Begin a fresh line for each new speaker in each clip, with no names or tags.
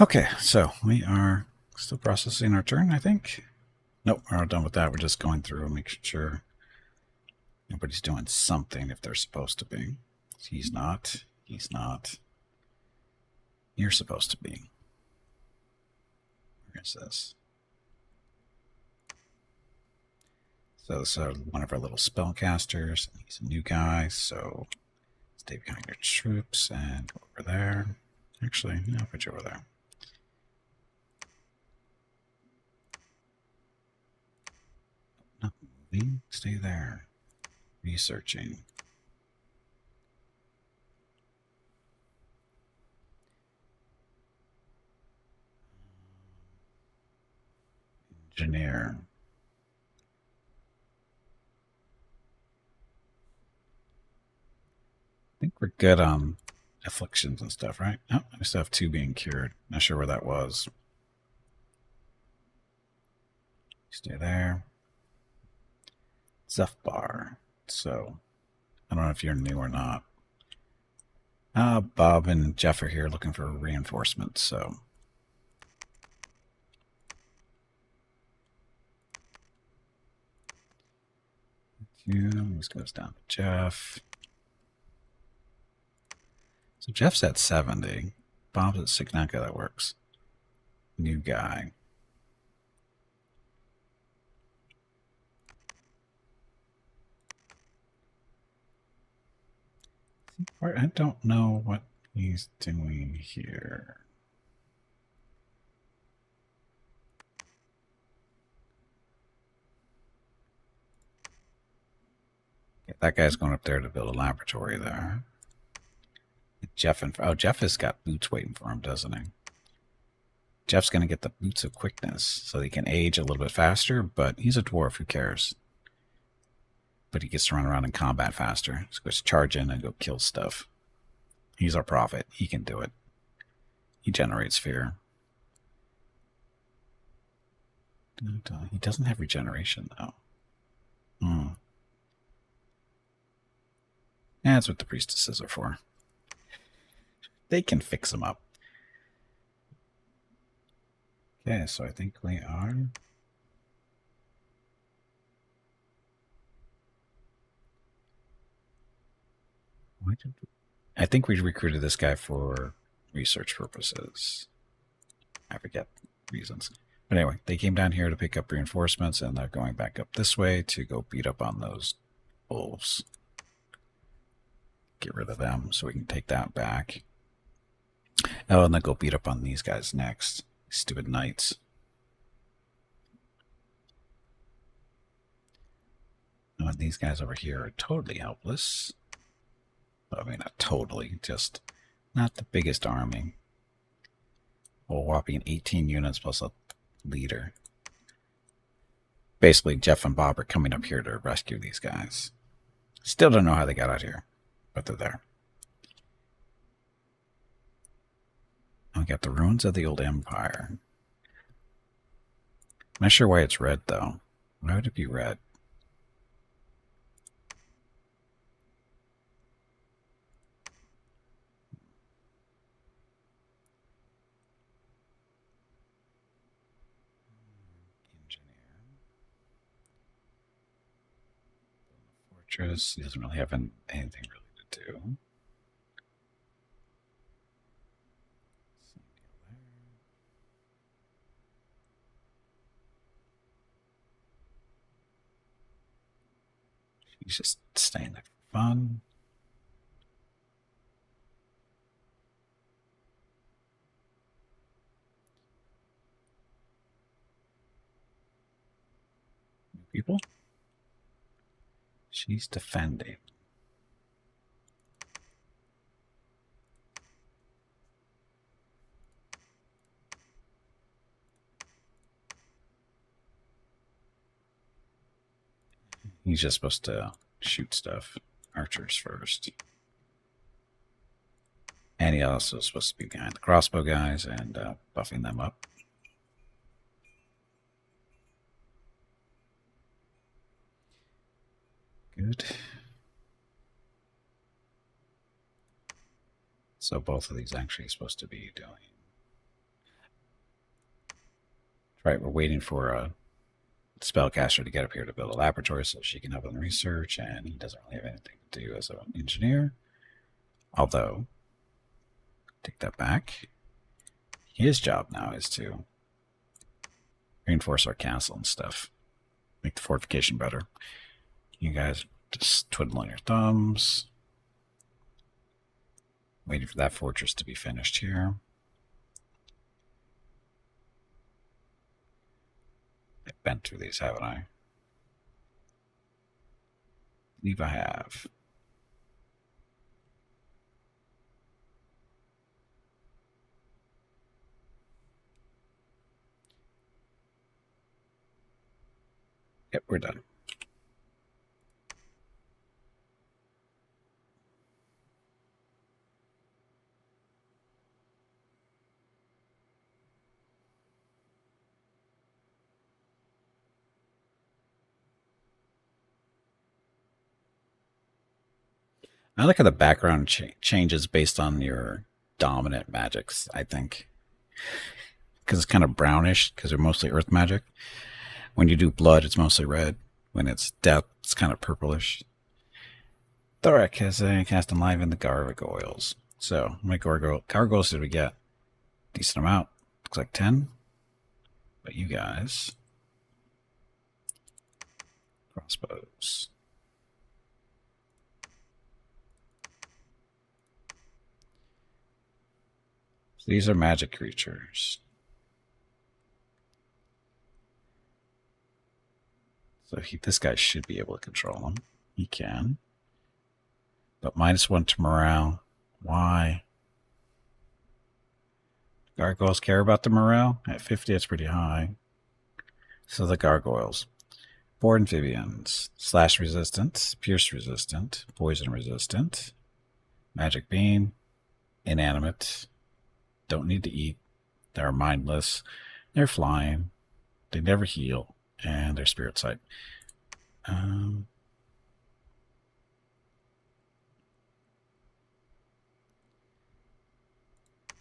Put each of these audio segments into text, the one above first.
Okay, so we are still processing our turn, I think. Nope, we're not done with that. We're just going through and making sure nobody's doing something if they're supposed to be. He's not. He's not. You're supposed to be. Where is this? So this is one of our little spellcasters. He's a new guy, so stay behind your troops and go over there. Actually, no, put you over there. Not moving. Stay there. Researching. Engineer. I think we're good on afflictions and stuff, right? Oh, I still have 2 being cured. Not sure where that was. Stay there. Zephyr. So, I don't know if you're new or not. Bob and Jeff are here looking for reinforcements, so. This goes down to Jeff. So Jeff's at 70. Bob's at 6. Okay, that works. New guy. I don't know what he's doing here. Yeah, that guy's going up there to build a laboratory there. Jeff has got boots waiting for him, doesn't he? Jeff's going to get the boots of quickness so he can age a little bit faster, but he's a dwarf. Who cares? But he gets to run around in combat faster. So just charge in and go kill stuff. He's our prophet. He can do it. He generates fear. He doesn't have regeneration, though. That's what the priestesses are for. They can fix him up. Okay, so I think we are. I think we recruited this guy for research purposes. I forget reasons. But anyway, they came down here to pick up reinforcements, and they're going back up this way to go beat up on those wolves. Get rid of them so we can take that back. Oh, and then go beat up on these guys next. Stupid knights. Oh, and these guys over here are totally helpless. I mean, not totally, just not the biggest army. Well, whopping 18 units plus a leader. Basically, Jeff and Bob are coming up here to rescue these guys. Still don't know how they got out here, but they're there. We got the ruins of the old empire. I'm not sure why it's red, though. Why would it be red? Fortress. He doesn't really have anything really to do. He's just staying there for fun. New people. She's defending. He's just supposed to shoot stuff. Archers first. And he also is supposed to be behind the crossbow guys and buffing them up. Good. So both of these actually supposed to be doing Right, we're waiting for a spellcaster to get up here to build a laboratory so she can help in research, and he doesn't really have anything to do as an engineer. Although, take that back. His job now is to reinforce our castle and stuff. Make the fortification better. You guys just twiddling your thumbs. Waiting for that fortress to be finished here. I've been through these, haven't I? I believe I have. Yep, we're done. I like how the background changes based on your dominant magics, I think. Because it's kind of brownish, because they're mostly earth magic. When you do blood, it's mostly red. When it's death, it's kind of purplish. Thorak has cast enliven the gargoyles. So, how many gargoyles did we get? Decent amount. Looks like 10. But you guys. Crossbows. So these are magic creatures. So this guy should be able to control them. He can. But -1 to morale. Why? Gargoyles care about the morale? At 50, it's pretty high. So the gargoyles. 4 amphibians. Slash resistant. Pierce resistant. Poison resistant. Magic beam. Inanimate. Don't need to eat. They're mindless. They're flying. They never heal. And they're spirit sight.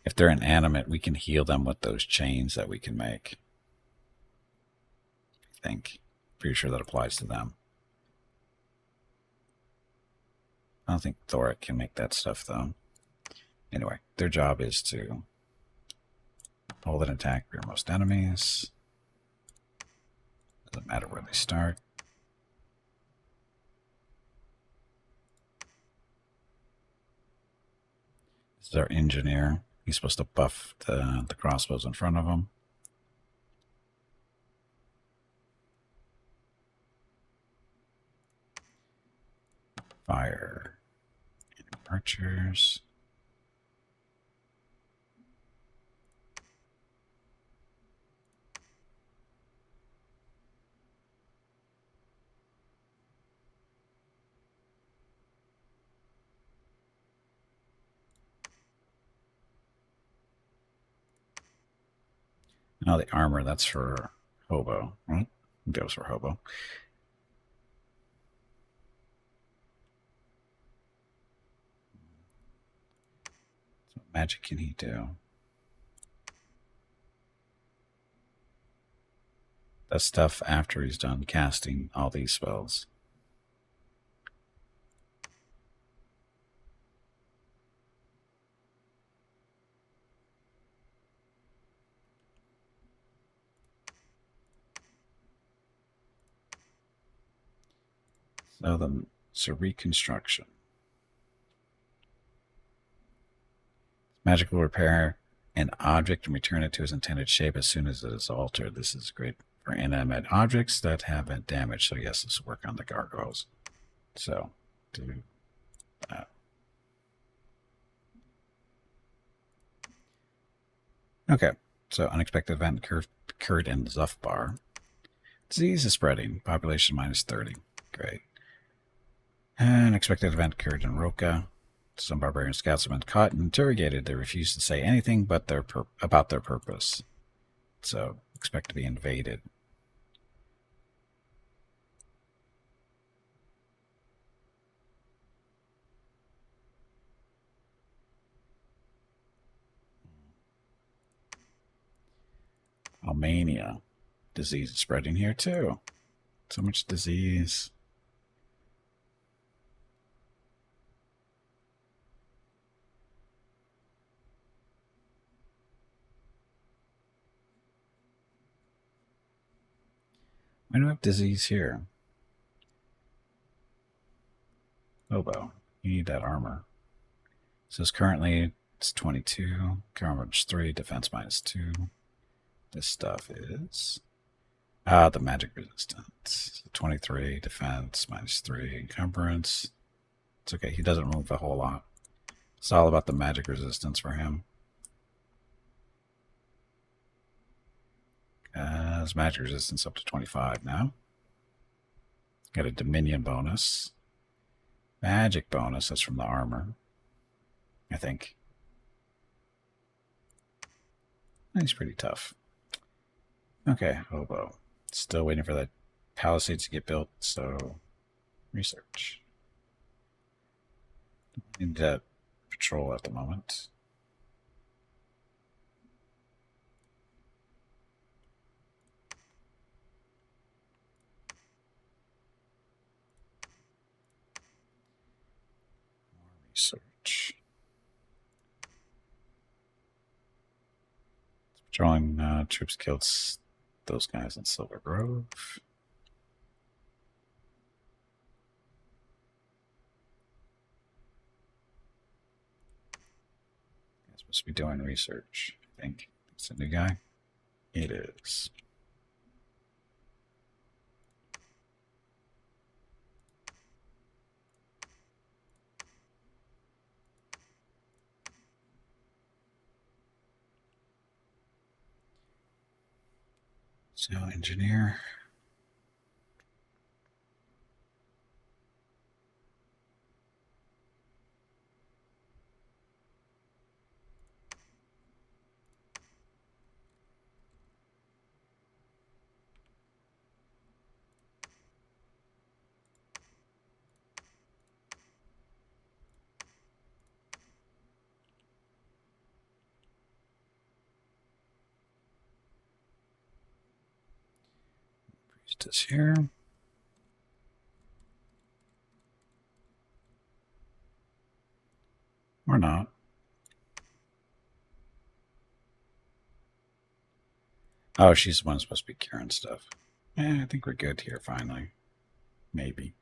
If they're inanimate, we can heal them with those chains that we can make. I think. Pretty sure that applies to them. I don't think Thorak can make that stuff, though. Anyway, their job is to hold an attack for most enemies. Doesn't matter where they start. This is our engineer. He's supposed to buff the crossbows in front of him. Fire. Archers. Now the armor, that's for Hobo, right? It goes for Hobo. So what magic can he do? That's stuff after he's done casting all these spells. So reconstruction. Magic will repair an object and return it to its intended shape as soon as it is altered. This is great for inanimate objects that have been damaged. So yes, this will work on the gargoyles. So do that. Okay, so unexpected event occurred in Zufbar. Disease is spreading. Population -30. Great. Unexpected event occurred in Roka. Some barbarian scouts have been caught and interrogated. They refuse to say anything but about their purpose. So expect to be invaded. Albania. disease is spreading here too. So much disease. Why do I have disease here? Hobo, you need that armor. So currently it's 22, armor's 3, defense -2. This stuff is the magic resistance. 23, defense -3, encumbrance. It's okay, he doesn't move a whole lot. It's all about the magic resistance for him. His magic resistance up to 25 now. Got a Dominion bonus. Magic bonus, that's from the armor, I think. He's pretty tough. Okay, Hobo. Still waiting for the palisades to get built, so research. Need that patrol at the moment. More research. Patrolling troops killed those guys in Silver Grove. He's supposed to be doing research, I think. It's a new guy. It is. So, engineer. Priestess here. Or not. Oh, she's the one supposed to be carrying stuff. I think we're good here, finally. Maybe.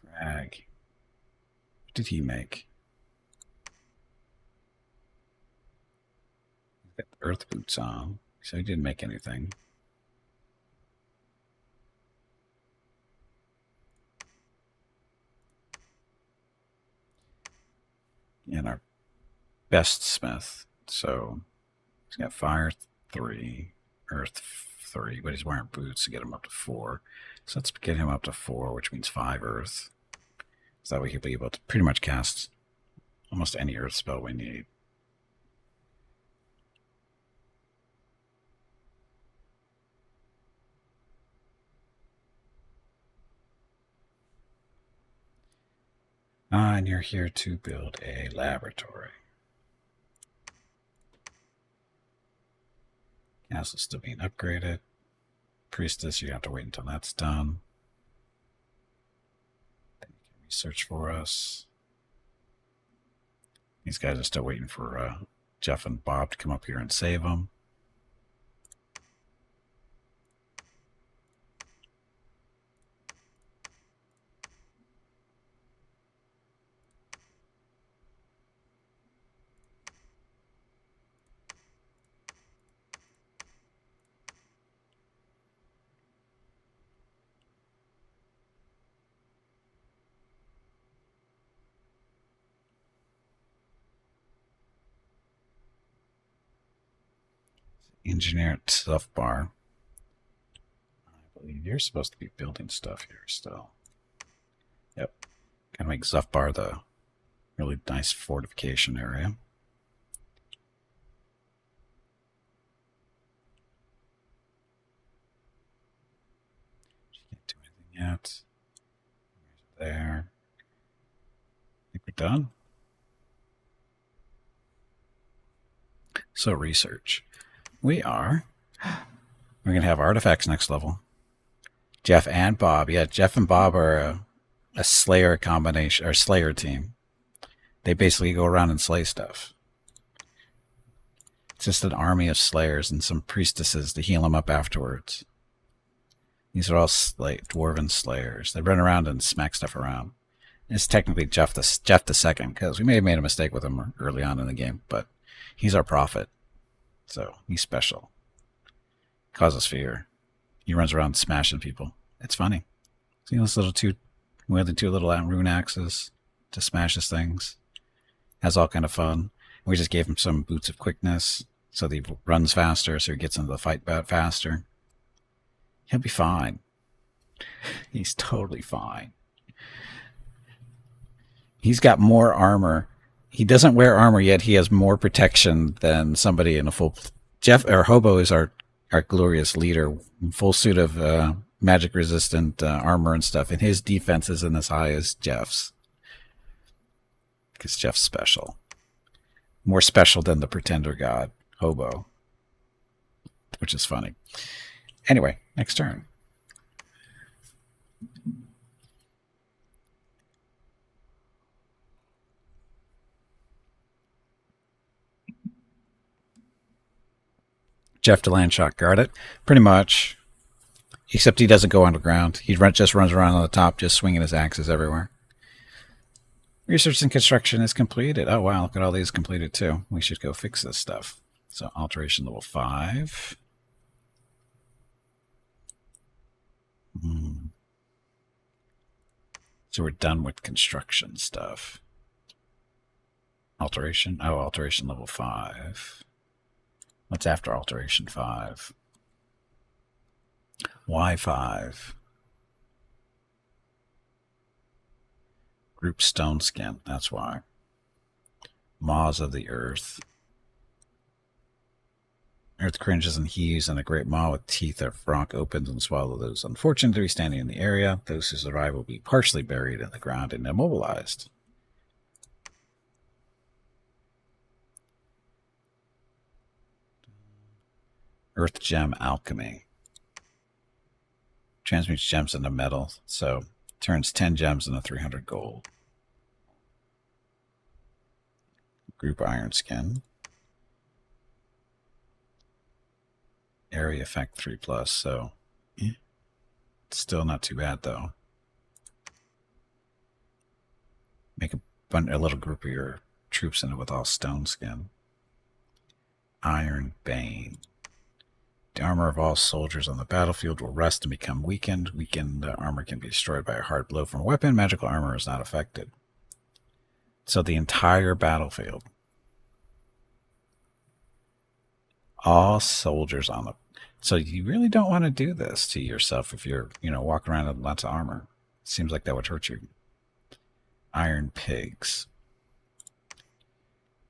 Crag. What did he make? He's got the earth boots on, so he didn't make anything. And our best smith. So he's got fire 3, earth 3, but he's wearing boots to get him up to 4. So let's get him up to 4, which means 5 earth. So that way he'll be able to pretty much cast almost any earth spell we need. And you're here to build a laboratory. Castle's still being upgraded. Priestess, you have to wait until that's done. Then you can research for us. These guys are still waiting for Jeff and Bob to come up here and save them. Engineer at Stuff Bar. I believe you're supposed to be building stuff here still. Yep. Gotta make Zuffbar the really nice fortification area. She can't do anything yet. There. I think we're done. So research. We're going to have artifacts next level. Jeff and Bob. Yeah, Jeff and Bob are a Slayer combination, or Slayer team. They basically go around and slay stuff. It's just an army of Slayers and some priestesses to heal them up afterwards. These are all dwarven Slayers. They run around and smack stuff around. It's technically Jeff the second, because we may have made a mistake with him early on in the game, but he's our prophet. So he's special. Causes fear. He runs around smashing people. It's funny. See those little two little rune axes to smash his things. Has all kind of fun. We just gave him some boots of quickness, so that he runs faster, so he gets into the fight faster. He'll be fine. He's totally fine. He's got more armor. He doesn't wear armor yet. He has more protection than somebody in a full... Hobo is our glorious leader, full suit of magic-resistant armor and stuff, and his defense isn't as high as Jeff's. Because Jeff's special. More special than the Pretender God, Hobo. Which is funny. Anyway, next turn. Jeff to land shot guard it. Pretty much. Except he doesn't go underground. He just runs around on the top, just swinging his axes everywhere. Research and construction is completed. Oh, wow. Look at all these completed, too. We should go fix this stuff. So, alteration level 5. So, we're done with construction stuff. Alteration? Oh, alteration level 5. What's after alteration 5? Why 5? Group stone skin, that's why. Maws of the earth. Earth cringes and heaves, and a great maw with teeth of rock opens and swallows those unfortunate to be standing in the area. Those who survive will be partially buried in the ground and immobilized. Earth gem alchemy. Transmutes gems into metal, so turns 10 gems into 300 gold. Group iron skin. Area effect 3+, so it's still not too bad though. Make a little group of your troops in it with all stone skin. Iron Bane. The armor of all soldiers on the battlefield will rust and become weakened. Weakened armor can be destroyed by a hard blow from a weapon. Magical armor is not affected. So the entire battlefield. All soldiers on the... So you really don't want to do this to yourself if you're, walking around with lots of armor. It seems like that would hurt you. Iron pigs.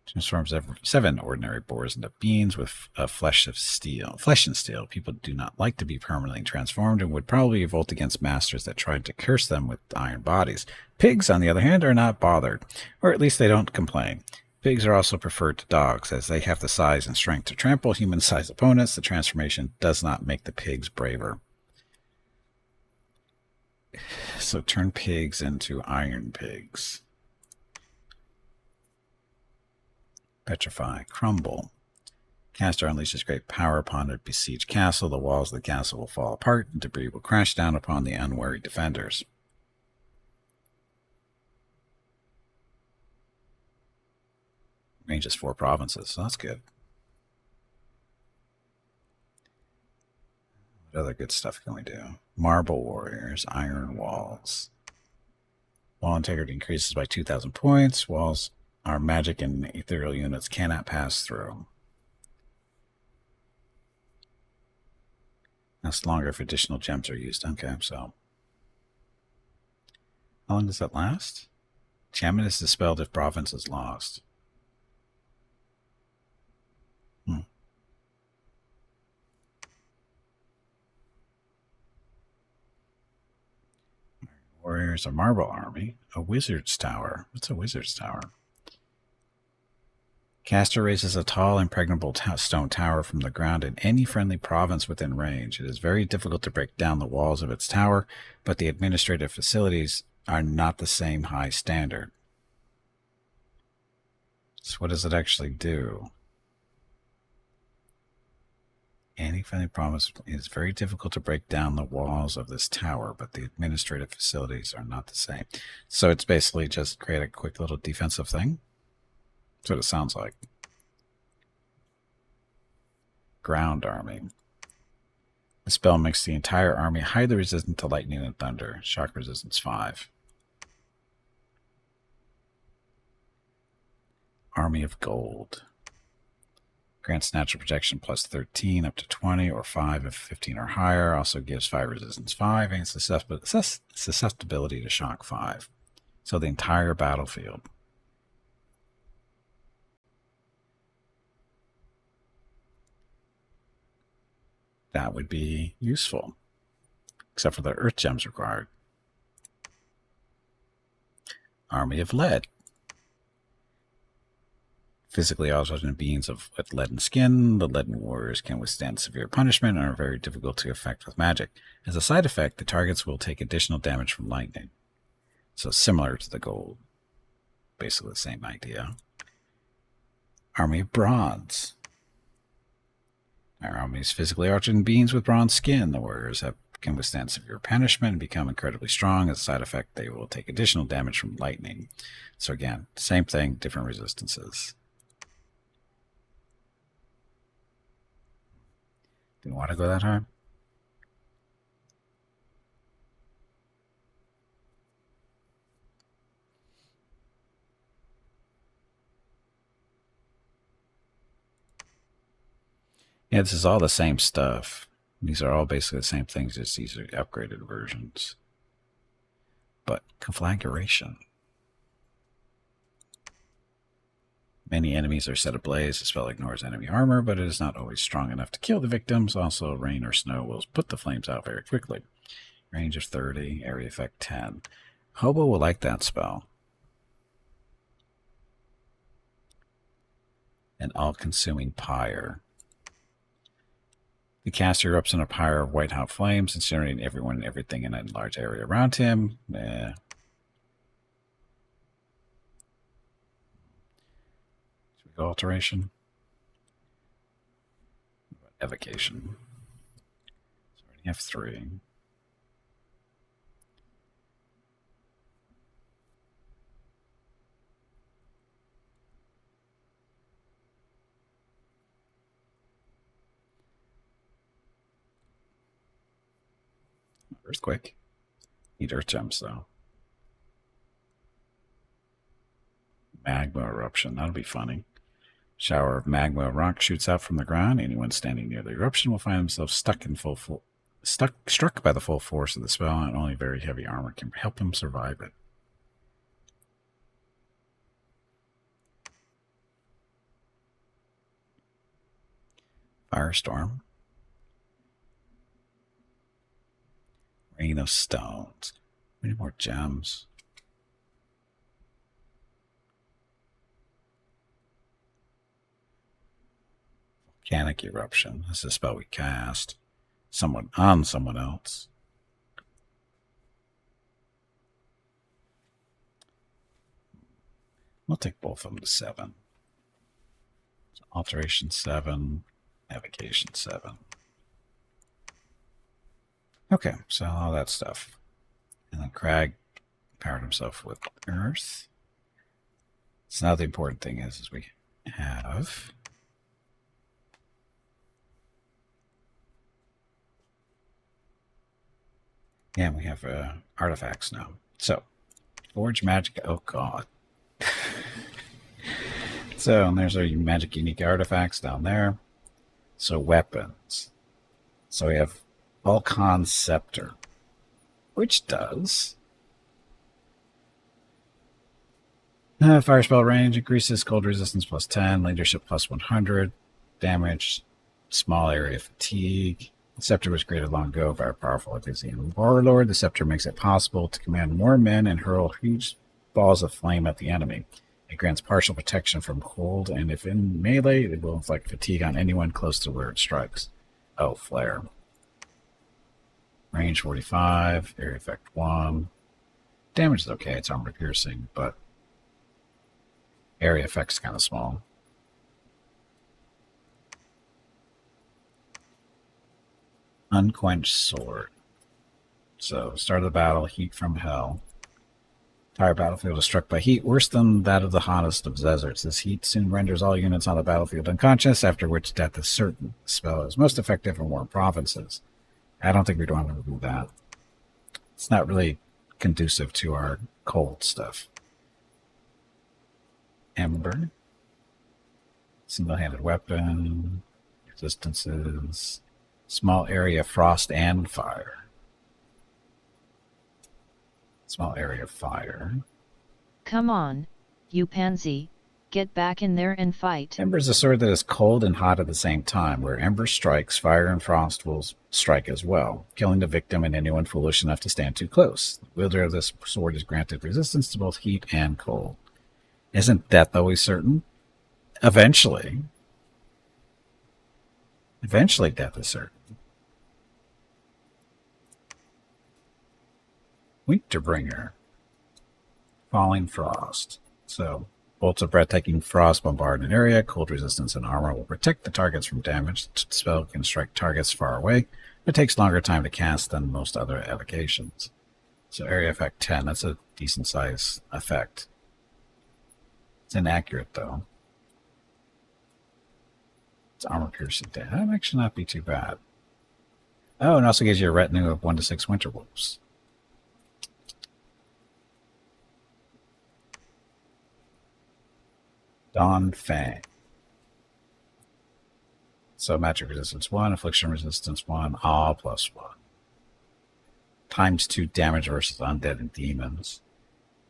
Transforms 7 ordinary boars into beings with flesh and steel. People do not like to be permanently transformed and would probably revolt against masters that tried to curse them with iron bodies. Pigs, on the other hand, are not bothered, or at least they don't complain. Pigs are also preferred to dogs, as they have the size and strength to trample human-sized opponents. The transformation does not make the pigs braver. So turn pigs into iron pigs. Petrify. Crumble. Caster unleashes great power upon a besieged castle. The walls of the castle will fall apart, and debris will crash down upon the unwary defenders. Ranges 4 provinces, so that's good. What other good stuff can we do? Marble warriors, iron walls. Wall integrity increases by 2,000 points. Walls are magic and ethereal units cannot pass through. Lasts longer if additional gems are used. Okay, so how long does that last? Enchantment is dispelled if province is lost. Warriors, a marble army, a wizard's tower. What's a wizard's tower? Caster raises a tall, impregnable stone tower from the ground in any friendly province within range. It is very difficult to break down the walls of its tower, but the administrative facilities are not the same high standard. So what does it actually do? Any friendly province is very difficult to break down the walls of this tower, but the administrative facilities are not the same. So it's basically just create a quick little defensive thing. That's what it sounds like. Ground army. The spell makes the entire army highly resistant to lightning and thunder. Shock resistance 5. Army of Gold. Grants natural protection plus 13 up to 20 or 5 if 15 or higher. Also gives fire resistance 5 and susceptibility to shock 5. So the entire battlefield. That would be useful, except for the earth gems required. Army of Lead. Physically alternate beings with leaden skin, the leaden warriors can withstand severe punishment and are very difficult to affect with magic. As a side effect, the targets will take additional damage from lightning. So similar to the gold. Basically the same idea. Army of Bronze. Our army is physically alternate beings with bronze skin. The warriors can withstand severe punishment and become incredibly strong. As a side effect, they will take additional damage from lightning. So again, same thing, different resistances. Didn't want to go that high. Yeah, this is all the same stuff. These are all basically the same things, just these are upgraded versions. But conflagration. Many enemies are set ablaze. The spell ignores enemy armor, but it is not always strong enough to kill the victims. Also, rain or snow will put the flames out very quickly. Range of 30, area effect 10. Hobo will like that spell. An all-consuming pyre. The caster erupts in a pyre of white-hot flames, incinerating everyone and everything in a large area around him. Alteration. Evocation. So we already have 3. Earthquake. Need earth gems though. Magma eruption. That'll be funny. Shower of magma rock shoots out from the ground. Anyone standing near the eruption will find themselves struck by the full force of the spell, and only very heavy armor can help them survive it. Firestorm. Rain of stones. We need more gems. Volcanic eruption. This is a spell we cast. Someone on someone else. We'll take both of them to 7. So alteration 7, evocation 7. Okay, so all that stuff. And then Crag powered himself with earth. So now the important thing is we have we have artifacts now. So, Forge Magic, oh god. So, and there's our magic unique artifacts down there. So, weapons. So, we have Vulcan Scepter, which does fire spell range, increases cold resistance plus 10, leadership plus 100, damage, small area fatigue. The scepter was created long ago by a powerful Athenian warlord. The scepter makes it possible to command more men and hurl huge balls of flame at the enemy. It grants partial protection from cold, and if in melee, it will inflict fatigue on anyone close to where it strikes. Oh, flare. Range 45, area effect 1. Damage is okay, it's armor piercing, but area effect's kind of small. Unquenched Sword. So, start of the battle, heat from hell. Entire battlefield is struck by heat worse than that of the hottest of deserts. This heat soon renders all units on the battlefield unconscious, after which death is certain. The spell is most effective in warm provinces. I don't think we'd want to do that. It's not really conducive to our cold stuff. Ember. Single-handed weapon. Resistances. Small area frost and fire. Small area of fire.
Come on, you pansy, get back in there and fight.
Ember is a sword that is cold and hot at the same time. Where Ember strikes, fire and frost will strike as well, killing the victim and anyone foolish enough to stand too close. The wielder of this sword is granted resistance to both heat and cold. Isn't death always certain? Eventually. Eventually death is certain. Winterbringer. Falling Frost. So, bolts of breathtaking frost bombard an area. Cold resistance and armor will protect the targets from damage. The spell can strike targets far away, but takes longer time to cast than most other evocations. So, area effect 10. That's a decent size effect. It's inaccurate, though. It's armor piercing. That would actually not be too bad. Oh, and also gives you a retinue of 1 to 6 winter wolves. Dawn Fang. So magic resistance 1, affliction resistance 1, awe plus 1. Times 2 damage versus undead and demons.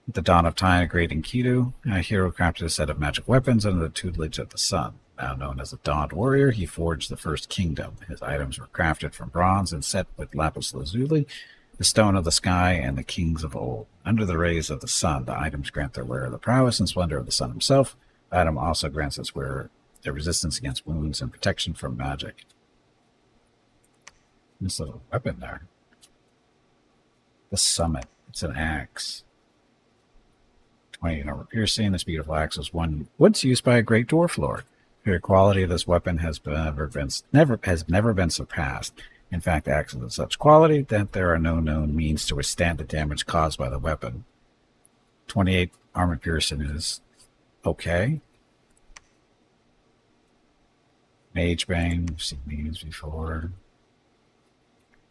At the dawn of time, a great Enkidu, a hero crafted a set of magic weapons under the tutelage of the sun. Now known as a Dawned Warrior, he forged the first kingdom. His items were crafted from bronze and set with lapis lazuli, the stone of the sky, and the kings of old. Under the rays of the sun, the items grant their wearer the prowess and splendor of the sun himself. The item also grants its wearer their resistance against wounds and protection from magic. This little weapon there. The Summit. It's an axe. 20 armor piercing. This beautiful axe was one once used by a great dwarf lord. The quality of this weapon has never been surpassed. In fact, axes of such quality that there are no known means to withstand the damage caused by the weapon. 28 armor piercing is okay. Mage Bane, we've seen these before.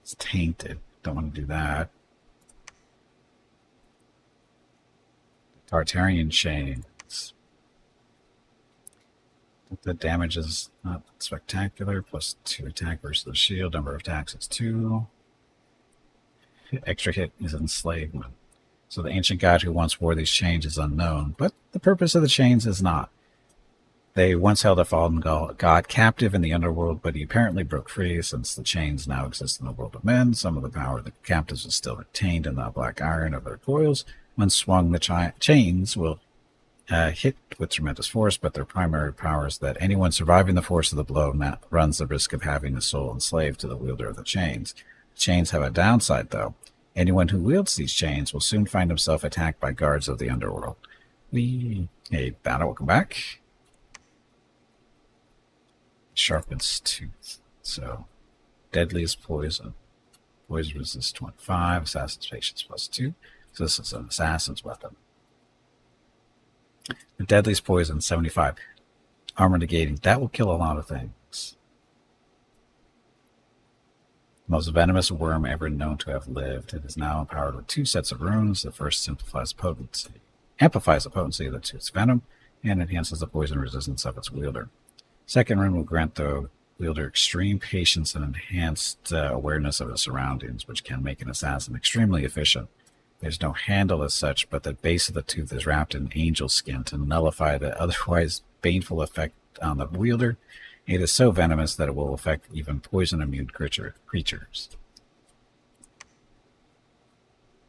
It's tainted. Don't want to do that. Tartarian Chains. The damage is not spectacular. Plus 2 attack versus the shield. Number of attacks is 2. Extra hit is enslavement. So the ancient god who once wore these chains is unknown, but the purpose of the chains is not. They once held a fallen god captive in the underworld, but he apparently broke free. Since the chains now exist in the world of men, some of the power of the captives is still retained in the black iron of their coils. When swung, the chains will hit with tremendous force, but their primary power is that anyone surviving the force of the blow runs the risk of having his soul enslaved to the wielder of the chains. The chains have a downside, though. Anyone who wields these chains will soon find himself attacked by guards of the underworld. Hey, Banner, welcome back. Sharpens tooth. So, deadliest poison. Poison resist 25, assassin's patience plus 2. So this is an assassin's weapon. The deadliest poison, 75. Armor negating. That will kill a lot of things. Most venomous worm ever known to have lived. It is now empowered with 2 sets of runes. The first amplifies the potency of the tooth's venom and enhances the poison resistance of its wielder. Second rune will grant the wielder extreme patience and enhanced awareness of his surroundings, which can make an assassin extremely efficient. There's no handle as such, but the base of the tooth is wrapped in angel skin to nullify the otherwise baneful effect on the wielder. It is so venomous that it will affect even poison-immune creatures.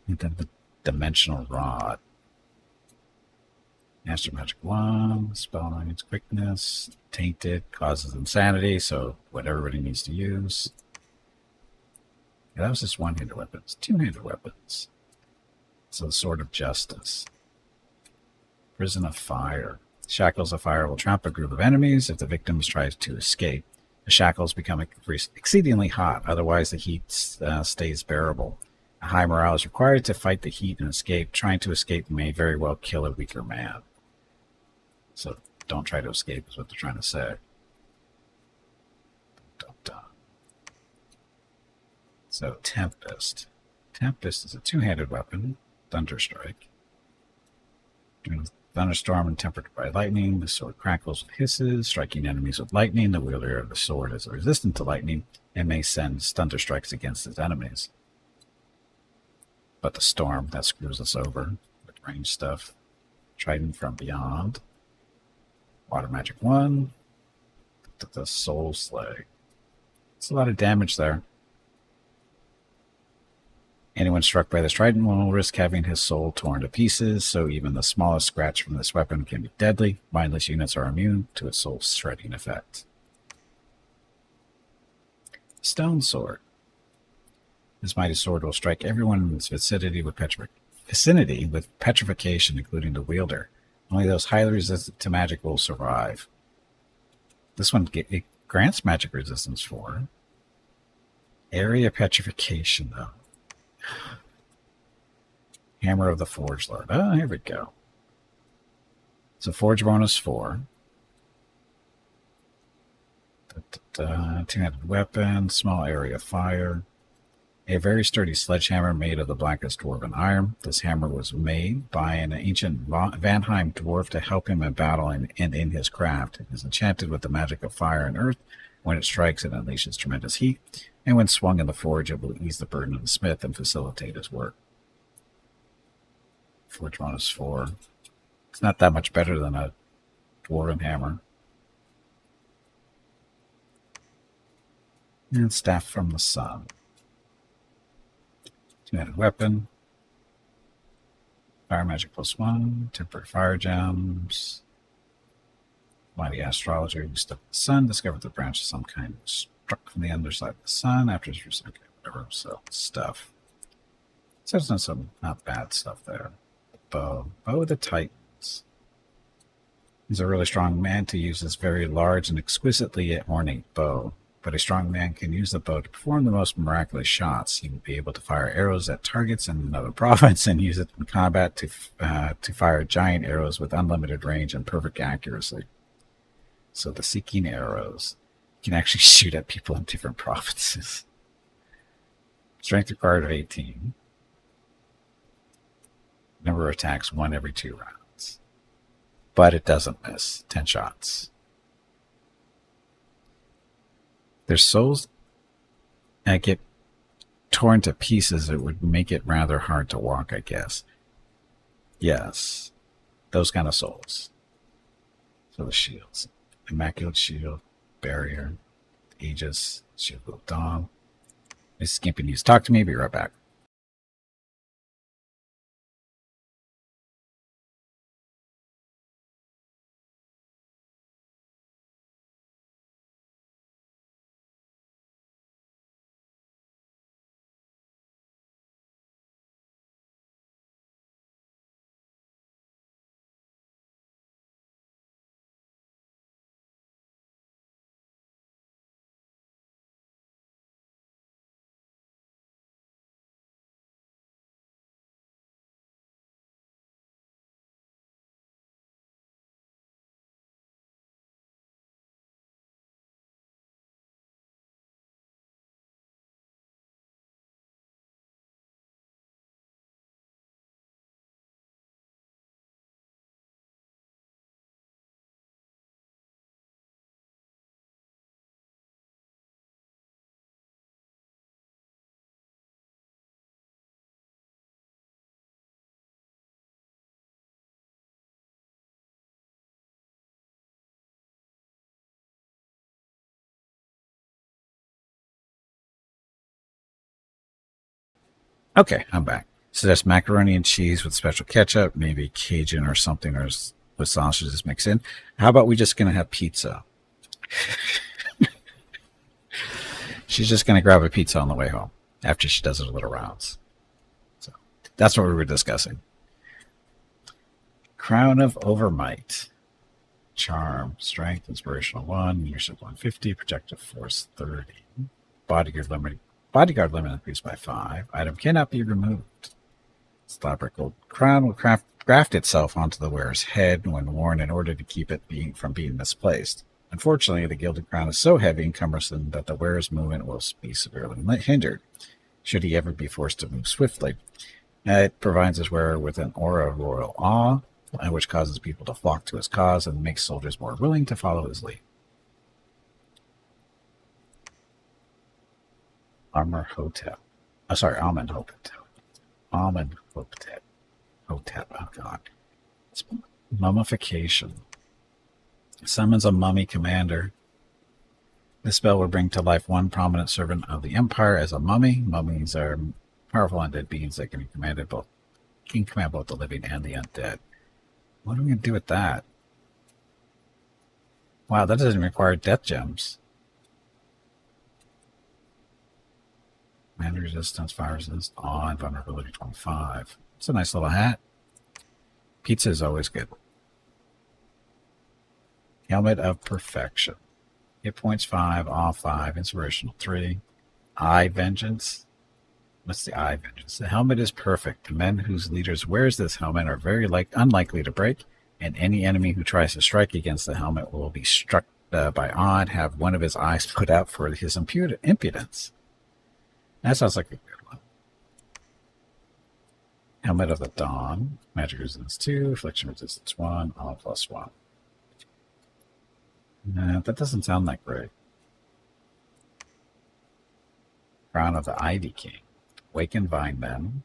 And then the dimensional rod. Master Magic Wand, spell lines, quickness, tainted, causes insanity, so what everybody needs to use. Yeah, that was just one-handed weapons. Two-handed weapons. So the Sword of Justice. Prison of Fire. Shackles of fire will trap a group of enemies if the victims try to escape. The shackles become exceedingly hot, otherwise the heat stays bearable. A high morale is required to fight the heat and escape. Trying to escape may very well kill a weaker man. So don't try to escape is what they're trying to say. So Tempest. Tempest is a two-handed weapon. Thunderstrike. During a thunderstorm and tempered by lightning, the sword crackles with hisses, striking enemies with lightning. The wielder of the sword is resistant to lightning and may send thunderstrikes against his enemies. But the storm, that screws us over with range stuff. Trident from Beyond. Water Magic 1. The Soul Slay. It's a lot of damage there. Anyone struck by this trident will risk having his soul torn to pieces, so even the smallest scratch from this weapon can be deadly. Mindless units are immune to its soul shredding effect. Stone Sword. This mighty sword will strike everyone in its vicinity with petrification, including the wielder. Only those highly resistant to magic will survive. This one it grants magic resistance for. Area petrification, though. Hammer of the Forge Lord. Oh, here we go. So Forge bonus 4. Two-handed weapon, small area of fire. A very sturdy sledgehammer made of the blackest dwarven iron. This hammer was made by an ancient Vanheim dwarf to help him in battle and in his craft. It is enchanted with the magic of fire and earth. When it strikes, it unleashes tremendous heat, and when swung in the forge, it will ease the burden of the smith and facilitate his work. Forge bonus 4. It's not that much better than a dwarven hammer. And Staff from the Sun. Two-handed weapon. Fire magic +1. Temporary fire gems. Mighty astrologer who stuck the sun discovered the branch of some kind struck from the underside of the sun after his recent whatever. So stuff. So there's some not bad stuff there. Bow. Bow of the Titans. He's a really strong man to use this very large and exquisitely ornate bow. But a strong man can use the bow to perform the most miraculous shots. He will be able to fire arrows at targets in another province and use it in combat to fire giant arrows with unlimited range and perfect accuracy. So the Seeking Arrows can actually shoot at people in different provinces. Strength required of 18. Number of attacks 1 every 2 rounds. But it doesn't miss. 10 shots. Their souls get torn to pieces. It would make it rather hard to walk, I guess. Yes. Those kind of souls. So the shields. Immaculate Shield, Barrier, Aegis, Shield of Dawn. Mrs. Skimpy needs to talk to me. Be right back. Okay, I'm back. So that's macaroni and cheese with special ketchup, maybe Cajun or something, or with sausages mixed in. How about we just going to have pizza? She's just going to grab a pizza on the way home after she does her little rounds. So that's what we were discussing. Crown of Overmight. Charm, Strength, Inspirational 1, Leadership 150, Projective Force 30. Bodyguard limit increased by 5. Item cannot be removed. Elaborate gold crown will graft itself onto the wearer's head when worn in order to keep it from being misplaced. Unfortunately, the gilded crown is so heavy and cumbersome that the wearer's movement will be severely hindered, should he ever be forced to move swiftly. It provides his wearer with an aura of royal awe, which causes people to flock to his cause and makes soldiers more willing to follow his lead. Almond Hotep. Almond Hotep. Oh god. It's mummification. Summons a mummy commander. This spell will bring to life one prominent servant of the Empire as a mummy. Mummies are powerful undead beings that can command both the living and the undead. What are we going to do with that? Wow, that doesn't require death gems. Command resistance, fire resistance, awe, and vulnerability 25. It's a nice little hat. Pizza is always good. Helmet of Perfection. Hit points 5, awe 5, inspirational 3. Eye Vengeance. What's the Eye Vengeance? The helmet is perfect. The men whose leaders wears this helmet are very unlikely to break, and any enemy who tries to strike against the helmet will be struck by awe and have one of his eyes put out for his impudence. That sounds like a good one. Helmet of the Dawn. Magic resistance 2, affliction resistance 1, all plus 1. That doesn't sound that great. Crown of the Ivy King. Awakened Vine Men.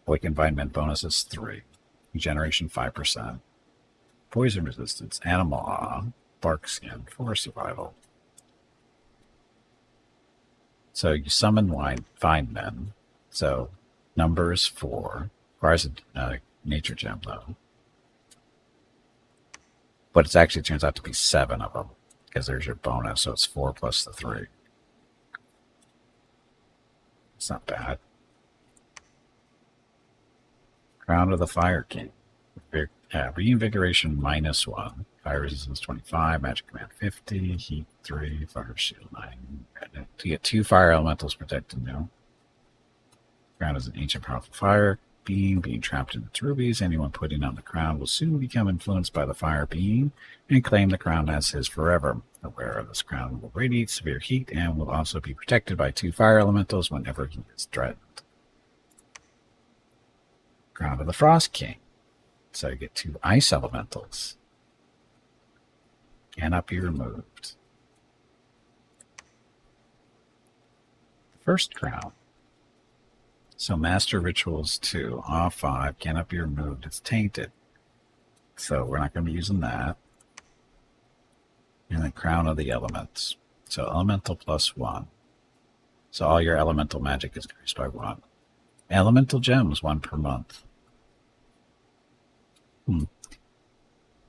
Awakened Vine Men bonus is 3. Regeneration 5%. Poison resistance. Animal Awe. Bark Skin. 4 survival. So you summon Vine Men. So number is 4. Requires a nature gem though. But it actually turns out to be 7 of them. Because there's your bonus. So it's 4 plus the 3. It's not bad. Crown of the Fire King. Reinvigoration -1. Fire resistance 25. Magic command 50. Heat 3. Fire shield 9. To get 2 fire elementals protected now. Crown is an ancient powerful fire being trapped in its rubies. Anyone putting on the crown will soon become influenced by the fire being and claim the crown as his forever. The wearer of this crown will radiate severe heat and will also be protected by 2 fire elementals whenever he is threatened. Crown of the Frost King. So you get 2 ice elementals. Cannot be removed. First crown. So Master Rituals 2, awe 5, cannot be removed. It's tainted. So we're not going to be using that. And then Crown of the Elements. So Elemental +1. So all your elemental magic is increased by 1. Elemental Gems, 1 per month.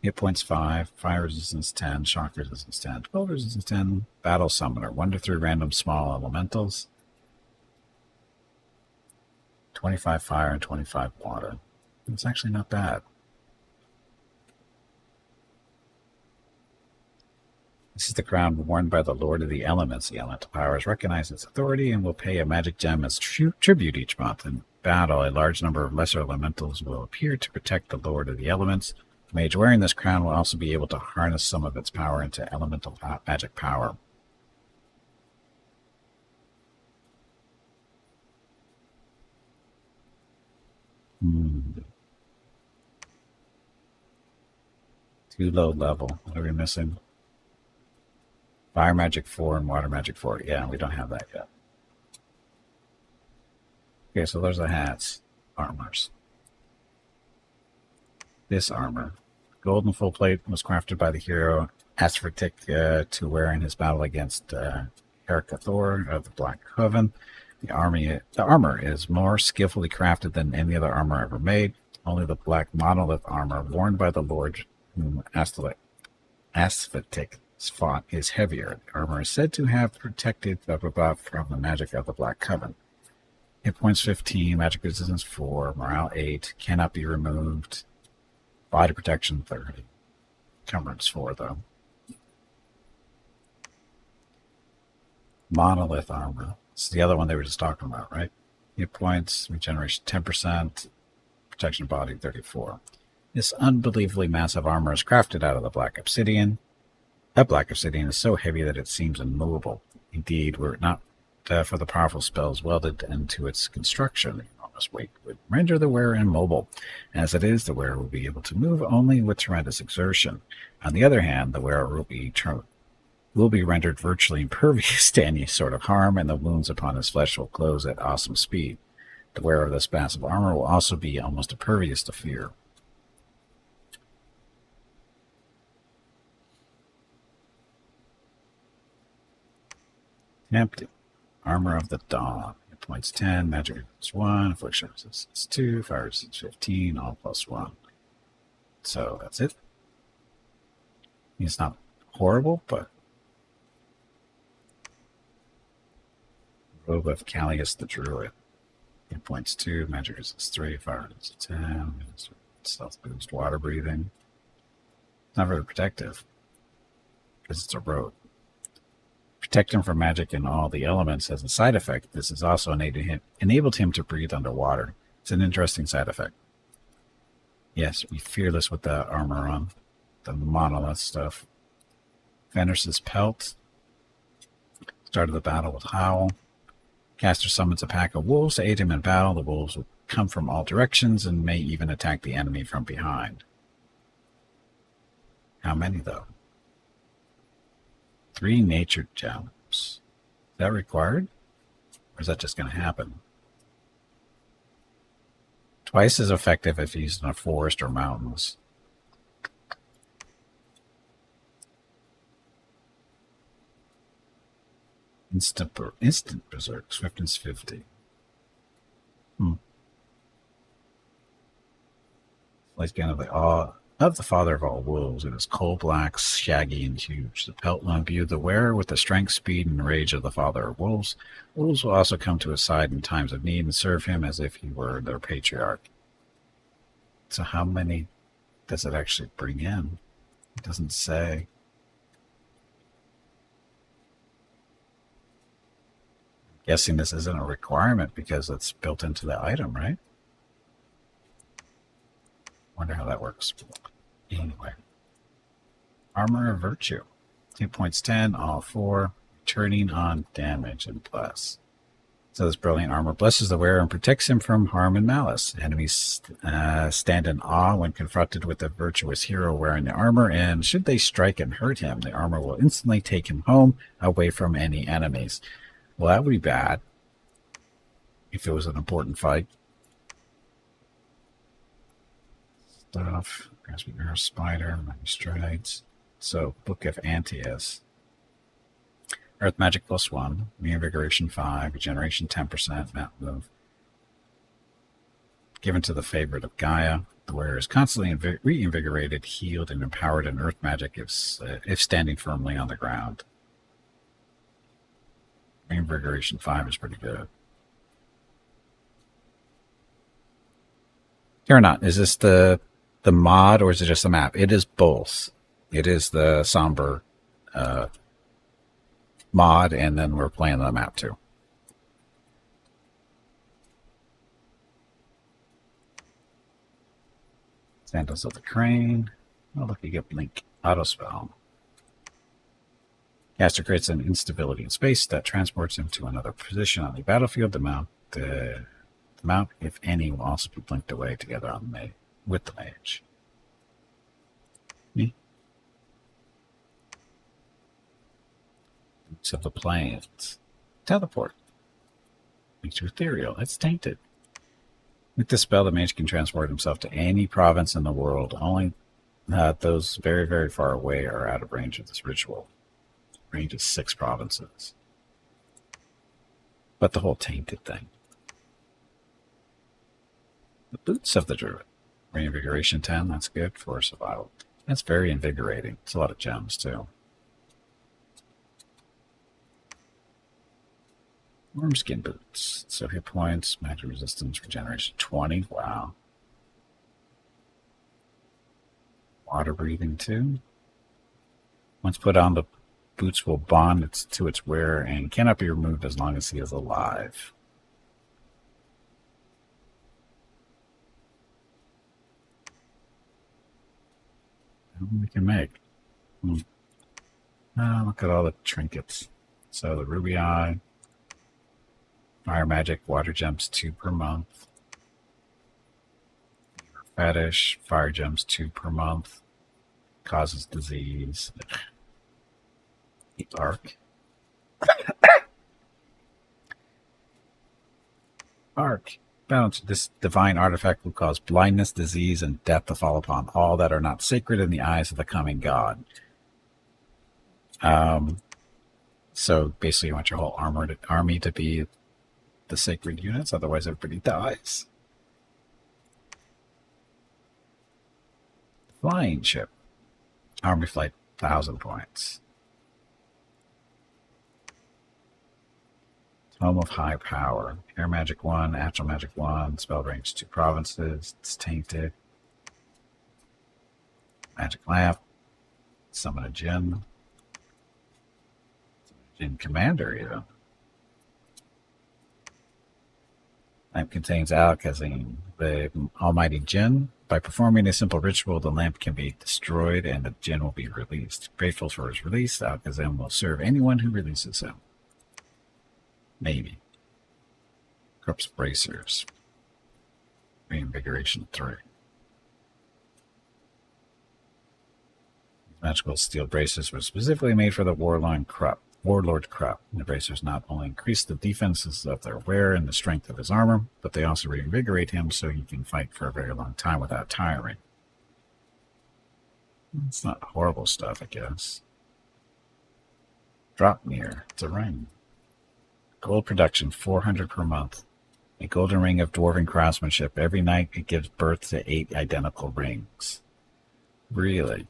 Hit points 5, fire resistance 10, shock resistance 10, 12 resistance 10, battle summoner, 1 to 3 random small elementals, 25 fire and 25 water. It's actually not bad. This is the crown worn by the Lord of the Elements. The elemental powers recognize its authority and will pay a magic gem as tribute each month. In battle, a large number of lesser elementals will appear to protect the Lord of the Elements. The mage wearing this crown will also be able to harness some of its power into elemental magic power. Too low level. What are we missing? Fire magic 4 and water magic 4. Yeah, we don't have that yet. Okay, so there's the hats. Armors. This armor. Golden full plate was crafted by the hero Asphertic to wear in his battle against Hercathor of the Black Coven. The armor is more skillfully crafted than any other armor ever made. Only the black monolith armor worn by the Lord whom Asphatic fought is heavier. The armor is said to have protected the buff from the magic of the Black Coven. Hit points 15, magic resistance 4, morale 8, cannot be removed. Body protection 30. Encumbrance 4, though. Monolith armor. This is the other one they were just talking about, right? Hit points, regeneration 10%, protection body 34. This unbelievably massive armor is crafted out of the black obsidian. That black obsidian is so heavy that it seems immovable. Indeed, were it not for the powerful spells welded into its construction, the enormous weight would render the wearer immobile. As it is, the wearer will be able to move only with tremendous exertion. On the other hand, the wearer will be rendered virtually impervious to any sort of harm, and the wounds upon his flesh will close at awesome speed. The wearer of this massive armor will also be almost impervious to fear. Tempting. Armor of the Dawn. Hit points 10, magic resistance 1, affliction resistance 2, fire resistance 15, all plus 1. So that's it. It's not horrible, but Robe of Callius the Druid. Hit points 2, magic resistance 3, fire resistance 10, stealth boost, water breathing. It's not very protective because it's a robe. Protect him from magic and all the elements as a side effect. This has also enabled him to breathe underwater. It's an interesting side effect. Yes, be fearless with the armor on. The monolith stuff. Fenris's Pelt. Start of the battle with Howl. Caster summons a pack of wolves to aid him in battle. The wolves will come from all directions and may even attack the enemy from behind. How many, though? 3 nature gems. Is that required? Or is that just going to happen? Twice as effective if used in a forest or mountains. Instant berserk, swiftness 50. Like kind of the awe of the father of all wolves. It is coal black, shaggy, and huge. The pelt will imbue the wearer with the strength, speed, and rage of the father of wolves. Wolves will also come to his side in times of need and serve him as if he were their patriarch. So how many does it actually bring in? It doesn't say. I'm guessing this isn't a requirement because it's built into the item, right? Wonder how that works. Anyway. Armor of Virtue. 2 points 10, all 4. Turning on damage and plus. So this brilliant armor blesses the wearer and protects him from harm and malice. Enemies stand in awe when confronted with the virtuous hero wearing the armor, and should they strike and hurt him, the armor will instantly take him home, away from any enemies. Well, that would be bad if it was an important fight. Stuff. Grasping Earth Spider, Magistrates. So, Book of Antaeus. Earth Magic +1, Reinvigoration 5, Regeneration 10%, Mount Move. Given to the favorite of Gaia, the wearer is constantly reinvigorated, healed, and empowered in Earth Magic if standing firmly on the ground. Reinvigoration 5 is pretty good. Or not, is this the mod or is it just the map? It is both. It is the somber mod, and then we're playing the map too. Sandals of the Crane. Oh, look, you get Blink auto spell. Caster creates an instability in space that transports him to another position on the battlefield. The mount, if any, will also be blinked away together on the with the mage. Me. Boots of the Plains. Teleport. Makes you ethereal. It's tainted. With this spell, the mage can transport himself to any province in the world. Only those very, very far away are out of range of this ritual. Range is 6 provinces. But the whole tainted thing. The Boots of the Druid. Reinvigoration 10, that's good for survival. That's very invigorating. It's a lot of gems, too. Worm skin boots. So hit points, magic resistance, regeneration 20. Wow. Water breathing 2. Once put on, the boots will bond to its wearer and cannot be removed as long as he is alive. We can make. Look at all the trinkets. So the ruby eye, fire magic, water gems 2 per month. Fetish, fire gems 2 per month. Causes disease. Arc. Arc. Balance. This divine artifact will cause blindness, disease, and death to fall upon all that are not sacred in the eyes of the coming god. So basically you want your whole army to be the sacred units, otherwise everybody dies. Flying ship. Army flight, 1,000 points. Tome of High Power. Air Magic 1, Astral Magic 1, Spell Range 2 provinces. It's tainted. Magic Lamp. Summon a Djinn. Djinn Commander, even. Lamp contains Alakazam, the Almighty Djinn. By performing a simple ritual, the lamp can be destroyed and the Djinn will be released. Grateful for his release, Alakazam will serve anyone who releases him. Maybe. Corpse Bracers. Reinvigoration 3. Magical steel bracers were specifically made for the Warlord Krupp. The bracers not only increase the defenses of their wearer and the strength of his armor, but they also reinvigorate him so he can fight for a very long time without tiring. It's not horrible stuff, I guess. Dropmere. It's a ring. Gold production, 400 per month. A golden ring of dwarven craftsmanship. Every night it gives birth to 8 identical rings. Really?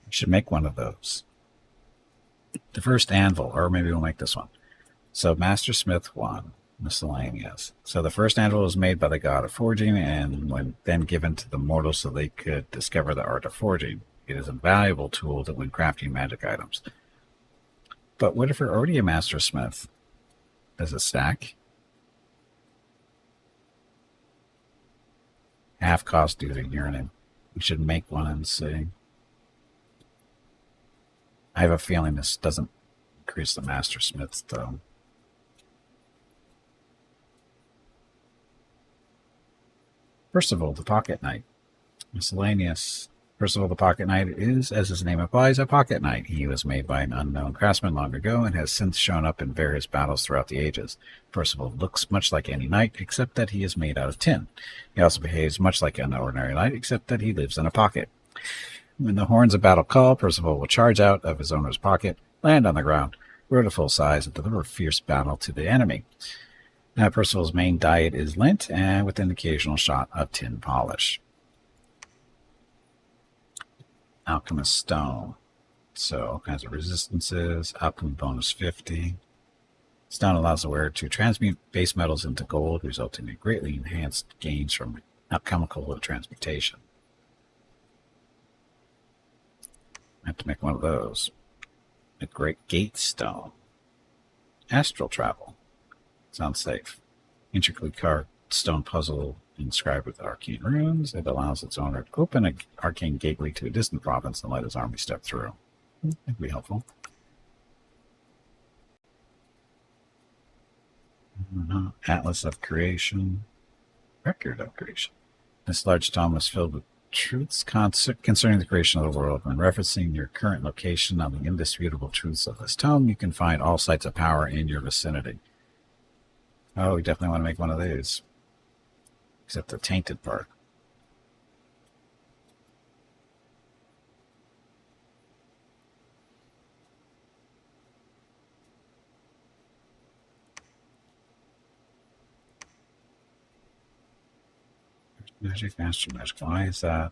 You should make one of those. The first anvil, or maybe we'll make this one. So Master Smith 1, miscellaneous. So the first anvil was made by the god of forging and then given to the mortals so they could discover the art of forging. It is a valuable tool that when crafting magic items. But what if you're already a Master Smith? Does it stack? Half cost due to yearning. We should make one and see. I have a feeling this doesn't increase the Master Smiths, though. First of all, the Pocket Knight. Miscellaneous. First of all, the Pocket Knight is, as his name implies, a pocket knight. He was made by an unknown craftsman long ago and has since shown up in various battles throughout the ages. Percival looks much like any knight, except that he is made out of tin. He also behaves much like an ordinary knight, except that he lives in a pocket. When the horns of battle call, Percival will charge out of his owner's pocket, land on the ground, grow to full size, and deliver a fierce battle to the enemy. Now, Percival's main diet is lint, and with an occasional shot of tin polish. Alchemist Stone. So all kinds of resistances. Alchemy bonus 50. Stone allows the wearer to transmute base metals into gold, resulting in greatly enhanced gains from alchemical transmutation. I have to make one of those. A Great Gate Stone. Astral Travel. Sounds safe. Intricately carved stone puzzle inscribed with arcane runes. It allows its owner to open an arcane gateway to a distant province and let his army step through. That would be helpful. Atlas of Creation. Record of Creation. This large tome is filled with truths concerning the creation of the world. When referencing your current location on the indisputable truths of this tome, you can find all sites of power in your vicinity. Oh, we definitely want to make one of these. Except the tainted part. Magic, Master Magic. Why is that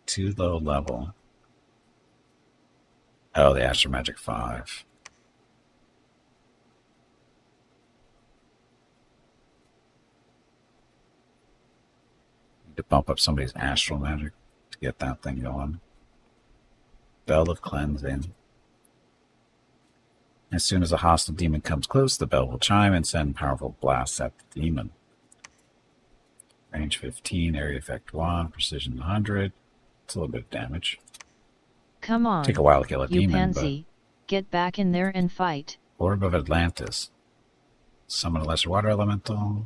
too low level? Oh, the Astro Magic 5. Need to bump up somebody's Astral Magic to get that thing going. Bell of Cleansing. As soon as a hostile demon comes close, the bell will chime and send powerful blasts at the demon. Range 15, area effect 1, precision 100. It's a little bit of damage.
Come on,
Take a while to kill a
you
demon,
pansy, get back in there and fight.
Orb of Atlantis. Summon a lesser water elemental.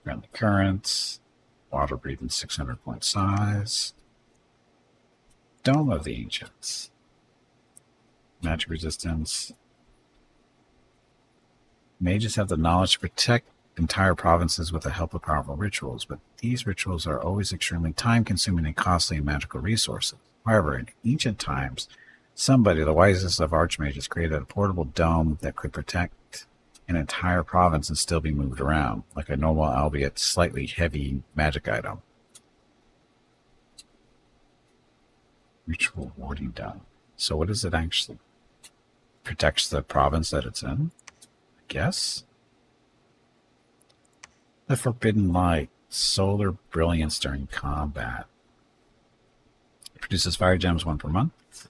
Friendly currents. Water breathing 600 point size. Dome of the Ancients. Magic resistance. Mages have the knowledge to protect entire provinces with the help of powerful rituals, but these rituals are always extremely time-consuming and costly in magical resources. However, in ancient times, somebody, the wisest of archmages, created a portable dome that could protect an entire province and still be moved around, like a normal, albeit slightly heavy magic item. Ritual warding dome. So what does it actually? Protects the province that it's in? I guess? The Forbidden Light. Solar brilliance during combat. It produces fire gems 1 per month.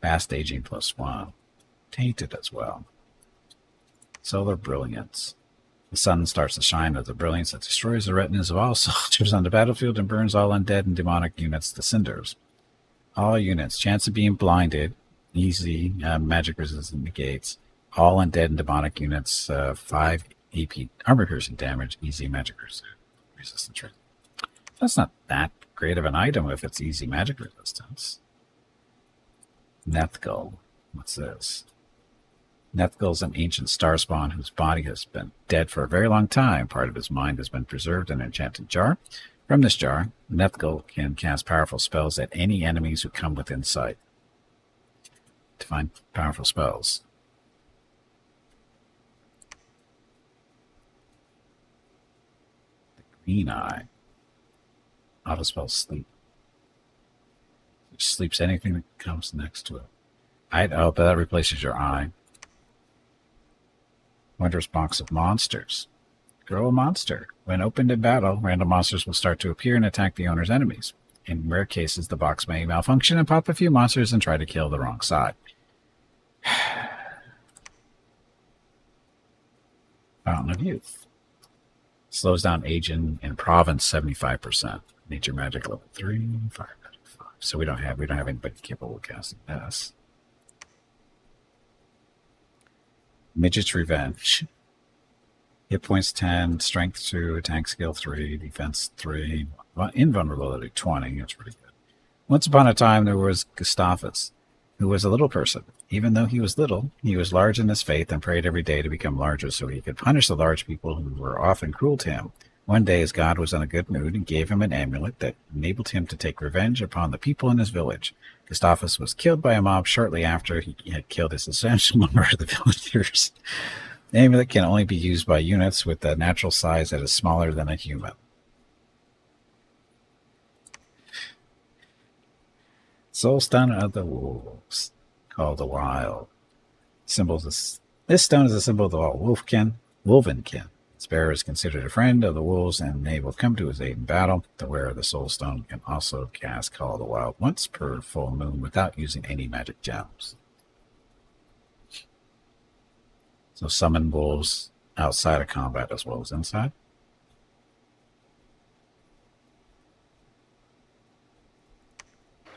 Fast aging +1. Tainted as well. Solar brilliance. The sun starts to shine with a brilliance that destroys the retinas of all soldiers on the battlefield and burns all undead and demonic units to cinders. All units. Chance of being blinded. Easy. Magic resistant negates. All undead and demonic units. 5 AP armor piercing damage. Easy magic resistance. That's not that great of an item if it's easy magic resistance. Nethgul. What's this? Nethgul is an ancient star spawn whose body has been dead for a very long time. Part of his mind has been preserved in an enchanted jar. From this jar, Nethgul can cast powerful spells at any enemies who come within sight. To find powerful spells. The Green Eye. Autospell Sleep. It sleeps anything that comes next to it. Oh, but that replaces your eye. Wondrous Box of Monsters. Grow a monster. When opened in battle, random monsters will start to appear and attack the owner's enemies. In rare cases, the box may malfunction and pop a few monsters and try to kill the wrong side. Fountain of Youth. Slows down aging in province 75%. Nature magic level 3, fire magic 5. So we don't have anybody capable of casting this. Midget's Revenge. Hit points 10, strength 2, attack skill 3, defense 3, invulnerability 20. That's pretty good. Once upon a time, there was Gustavus, who was a little person. Even though he was little, he was large in his faith and prayed every day to become larger so he could punish the large people who were often cruel to him. One day, his god was in a good mood and gave him an amulet that enabled him to take revenge upon the people in his village. Gustavus was killed by a mob shortly after he had killed a substantial number of the villagers. The amulet can only be used by units with a natural size that is smaller than a human. Soulstone of the Wolves, called the Wild. This stone is a symbol of the Wolvenkin. Its bearer is considered a friend of the wolves, and they will come to his aid in battle. The wearer of the Soulstone can also cast Call of the Wild once per full moon without using any magic gems. So summon wolves outside of combat as well as inside.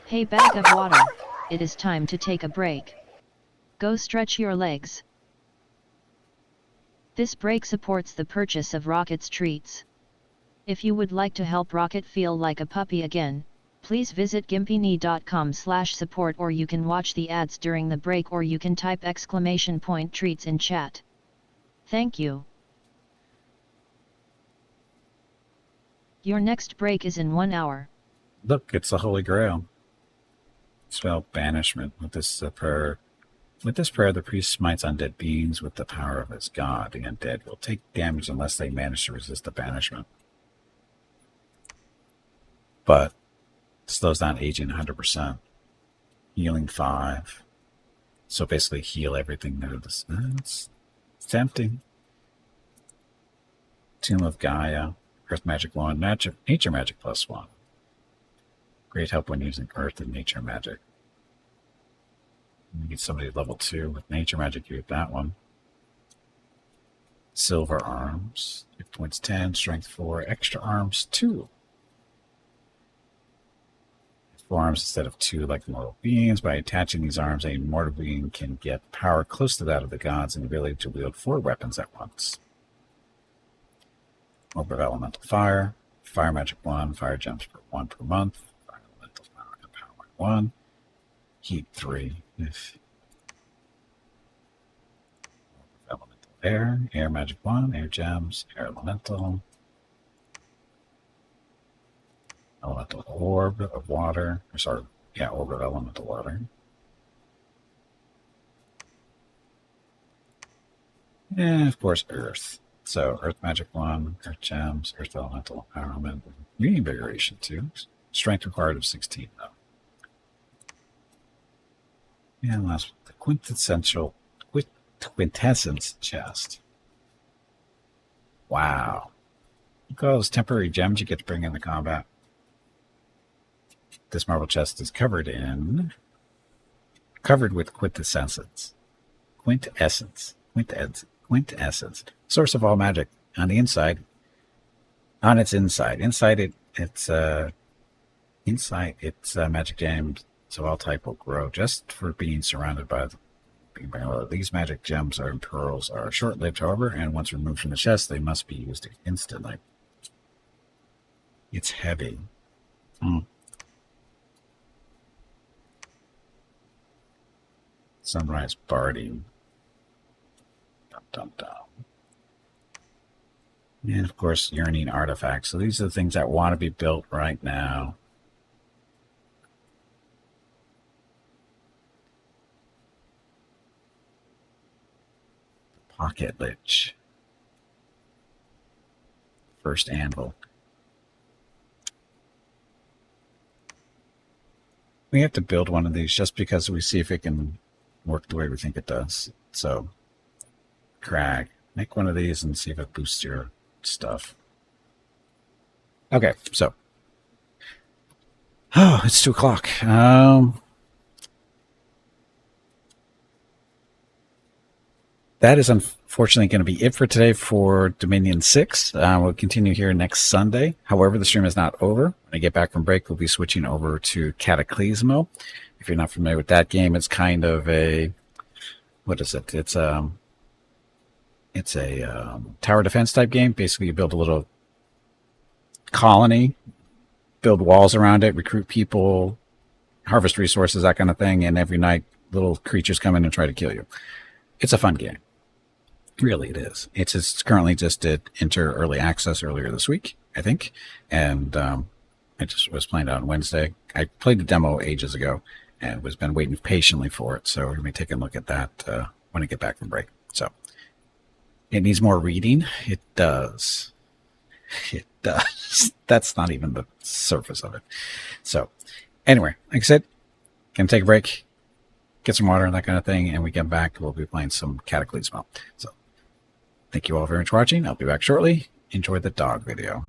Hey, bag of water, it is time to take a break. Go stretch your legs. This break supports the purchase of Rocket's treats. If you would like to help Rocket feel like a puppy again, please visit gimpyknee.com/support, or you can watch the ads during the break, or you can type !treats in chat. Thank you. Your next break is in 1 hour.
Look, it's the Holy Grail. Spell banishment with this prayer. With this prayer, the priest smites undead beings with the power of his god. The undead will take damage unless they manage to resist the banishment. but slows down aging 100%. Healing 5. So basically heal everything there. It's tempting. Tomb of Gaia. Earth Magic 1. Nature Magic +1. Great help when using Earth and Nature Magic. You get somebody level 2 with Nature Magic, you get that one. Silver Arms. Hit points 10, Strength 4, Extra Arms 2. 4 arms instead of 2 like mortal beings. By attaching these arms, a mortal being can get power close to that of the gods and the ability to wield 4 weapons at once. Orb of Elemental Fire. Fire Magic 1. Fire Gems for 1 per month. Fire Elemental Power and Power 1. Heat 3. Elemental Air. Air Magic 1. Air Gems. Air Elemental. Elemental Orb of Water. Orb of Elemental Water. And, of course, Earth. So, Earth Magic 1, Earth Gems, Earth Elemental Empowerment, Reinvigoration 2. Strength required of 16, though. And last, the Quintessence Chest. Wow. Look at all those temporary gems you get to bring into combat. This marble chest is covered with quintessence. Quintessence. Source of all magic. On the inside. On its inside. Inside its magic gems of all type will grow just for being surrounded by these magic gems and pearls are short-lived, however, and once removed from the chest, they must be used instantly. It's heavy. Sunrise Barding. Dum dum dum. And of course, Yearning Artifacts. So these are the things that want to be built right now. Pocket Lich. First Anvil. We have to build one of these just because we see if it can work the way we think it does. So, Crag. Make one of these and see if it boosts your stuff. Okay, so. Oh, it's 2 o'clock. That is unfortunately going to be it for today for Dominion 6. We'll continue here next Sunday. However, the stream is not over. When I get back from break, we'll be switching over to Cataclysmo. If you're not familiar with that game, it's kind of a... What is it? It's a tower defense type game. Basically, you build a little colony, build walls around it, recruit people, harvest resources, that kind of thing, and every night little creatures come in and try to kill you. It's a fun game. Really, it is. It's currently just did enter early access earlier this week, I think, and I just was playing it on Wednesday. I played the demo ages ago and was been waiting patiently for it, so we're going to be taking a look at that when I get back from break. So it needs more reading. It does. It does. That's not even the surface of it. So anyway, like I said, going to take a break, get some water and that kind of thing, and we get back, we'll be playing some Cataclysmo. So thank you all very much for watching. I'll be back shortly. Enjoy the dog video.